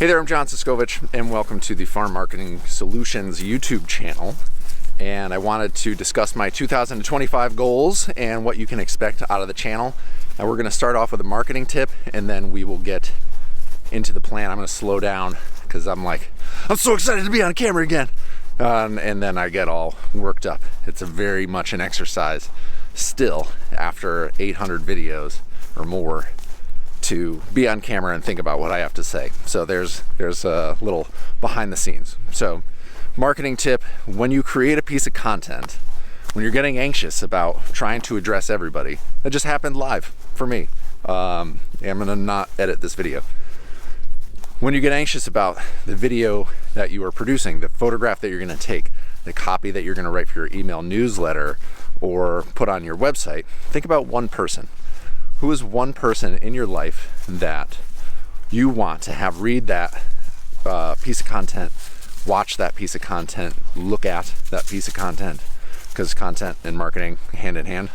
Hey there, I'm John Siskovich, and welcome to the Farm Marketing Solutions YouTube channel. And I wanted to discuss my 2025 goals and what you can expect out of the channel. And we're going to start off with a marketing tip, and then we will get into the plan. I'm going to slow down because I'm so excited to be on camera again. And then I get all worked up. It's very much an exercise still after 800 videos or more to be on camera and think about what I have to say. So there's a little behind the scenes. So marketing tip: when you create a piece of content, when you're getting anxious about trying to address everybody, that just happened live for me. I'm gonna not edit this video. When you get anxious about the video that you are producing, the photograph that you're gonna take, the copy that you're gonna write for your email newsletter or put on your website, think about one person. Who is one person in your life that you want to have read that piece of content, watch that piece of content, look at that piece of content, because content and marketing hand in hand.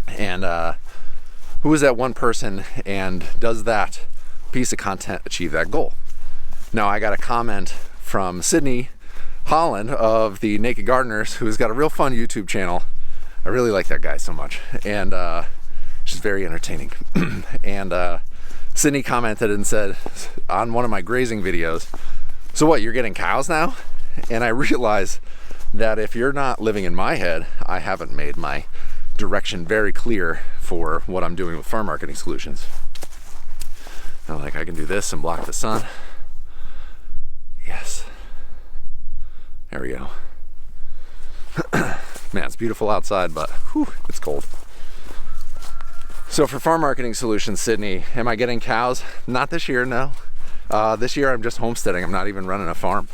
And who is that one person, and does that piece of content achieve that goal? Now, I got a comment from Sydney Holland of the Naked Gardeners, who's got a real fun YouTube channel. I really like that guy so much, and she's very entertaining. And Sydney commented and said on one of my grazing videos, "So what, you're getting cows now?" And I realized that if you're not living in my head, I haven't made my direction very clear for what I'm doing with Farm Marketing Solutions. I'm like, I can do this and block the sun. Yes. There we go. Man, it's beautiful outside, but whew, it's cold. So for Farm Marketing Solutions, Sydney, am I getting cows? Not this year, no. This year I'm just homesteading. I'm not even running a farm.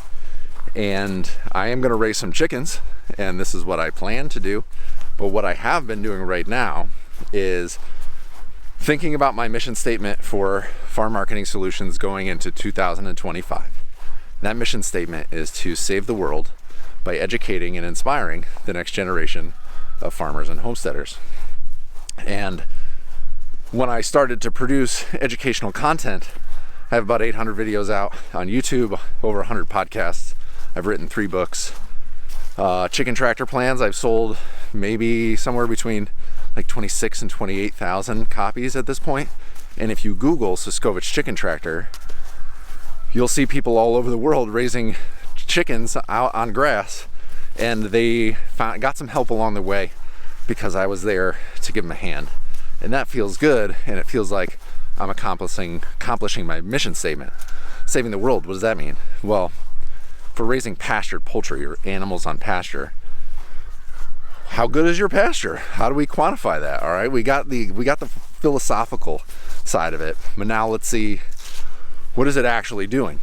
And I am gonna raise some chickens, and this is what I plan to do. But what I have been doing right now is thinking about my mission statement for Farm Marketing Solutions going into 2025. That mission statement is to save the world by educating and inspiring the next generation of farmers and homesteaders. And when I started to produce educational content, I have about 800 videos out on YouTube, over 100 podcasts. I've written 3 books. Chicken tractor plans, I've sold maybe somewhere between like 26 and 28,000 copies at this point. And if you Google Siskovich chicken tractor, you'll see people all over the world raising chickens out on grass. And they got some help along the way because I was there to give them a hand. And that feels good, and it feels like I'm accomplishing my mission statement. Saving the world, what does that mean? Well, for raising pastured poultry or animals on pasture, how good is your pasture? How do we quantify that? All right, we got the philosophical side of it, but now let's see, what is it actually doing?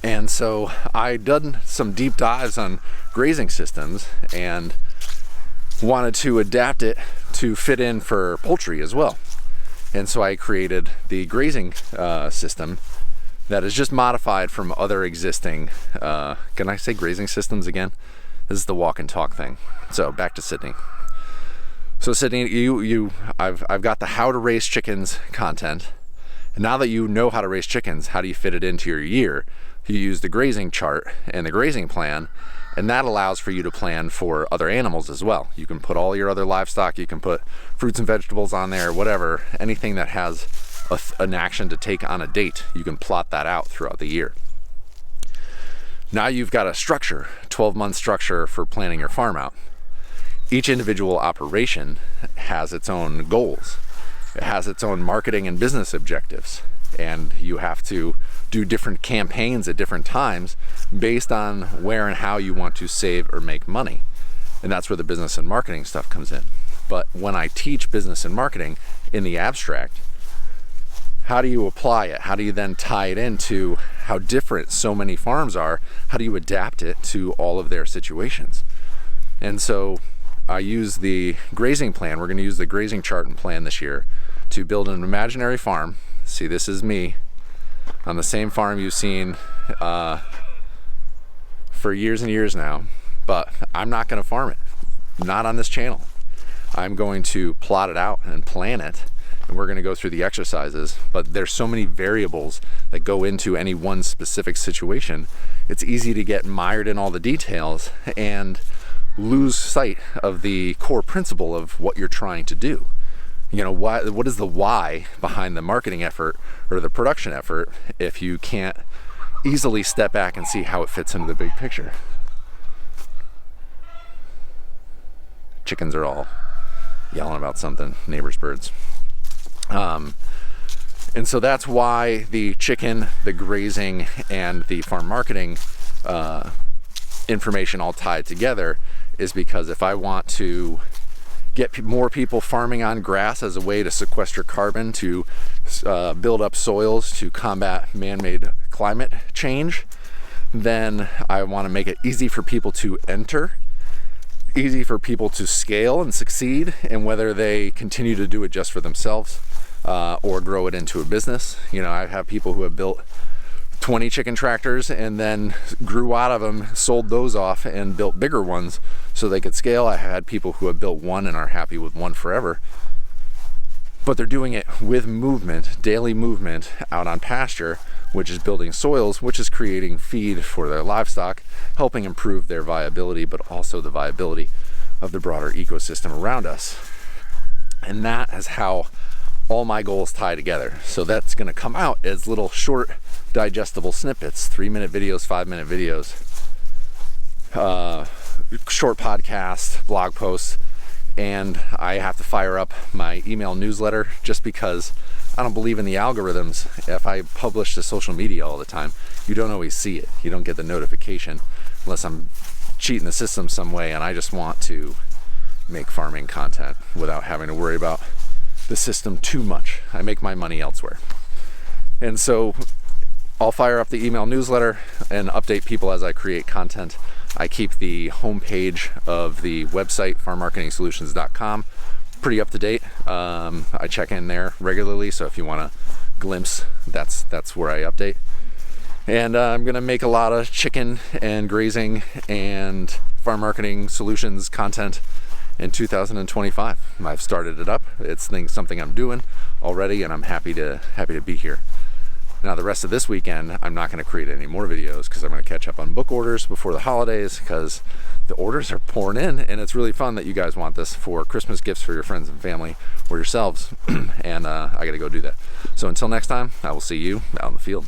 And so I done some deep dives on grazing systems and wanted to adapt it to fit in for poultry as well. And so I created the grazing system that is just modified from other existing, can I say grazing systems again? This is the walk and talk thing. So back to Sydney. So Sydney, I've got the how to raise chickens content. And now that you know how to raise chickens, how do you fit it into your year? You use the grazing chart and the grazing plan, and that allows for you to plan for other animals as well. You can put all your other livestock, you can put fruits and vegetables on there, whatever, anything that has an action to take on a date, you can plot that out throughout the year. Now you've got a structure, 12-month structure for planning your farm out. Each individual operation has its own goals. It has its own marketing and business objectives. And you have to do different campaigns at different times based on where and how you want to save or make money. And that's where the business and marketing stuff comes in. But when I teach business and marketing in the abstract, how do you apply it? How do you then tie it into how different so many farms are? How do you adapt it to all of their situations? And so I use the grazing plan. We're going to use the grazing chart and plan this year to build an imaginary farm. See, this is me on the same farm you've seen for years and years now, but I'm not going to farm it, not on this channel. I'm going to plot it out and plan it and we're going to go through the exercises, but there's so many variables that go into any one specific situation. It's easy to get mired in all the details and lose sight of the core principle of what you're trying to do. What is the why behind the marketing effort or the production effort if you can't easily step back and see how it fits into the big picture? Chickens are all yelling about something, neighbors' birds. And so that's why the chicken, the grazing, and the farm marketing information all tied together, is because if I want to get more people farming on grass as a way to sequester carbon, to build up soils, to combat man-made climate change, then I want to make it easy for people to enter, easy for people to scale and succeed, and whether they continue to do it just for themselves or grow it into a business. I have people who have built 20 chicken tractors and then grew out of them, sold those off, and built bigger ones so they could scale. I had people who have built one and are happy with one forever. But they're doing it with movement, daily movement out on pasture, which is building soils, which is creating feed for their livestock, helping improve their viability, but also the viability of the broader ecosystem around us. And that is how all my goals tie together. So that's going to come out as little short digestible snippets, 3-minute videos, 5-minute videos, short podcasts, blog posts, and I have to fire up my email newsletter just because I don't believe in the algorithms. If I publish to social media all the time, you don't always see it. You don't get the notification unless I'm cheating the system some way, and I just want to make farming content without having to worry about the system too much. I make my money elsewhere. And so I'll fire up the email newsletter and update people as I create content. I keep the homepage of the website, farmmarketingsolutions.com, pretty up to date. I check in there regularly, so if you want a glimpse, that's where I update. And I'm gonna make a lot of chicken and grazing and farm marketing solutions content in 2025. I've started it up. It's something I'm doing already, and I'm happy to be here. Now, the rest of this weekend, I'm not going to create any more videos because I'm going to catch up on book orders before the holidays, because the orders are pouring in, and it's really fun that you guys want this for Christmas gifts for your friends and family or yourselves. And I got to go do that. So until next time, I will see you out in the field.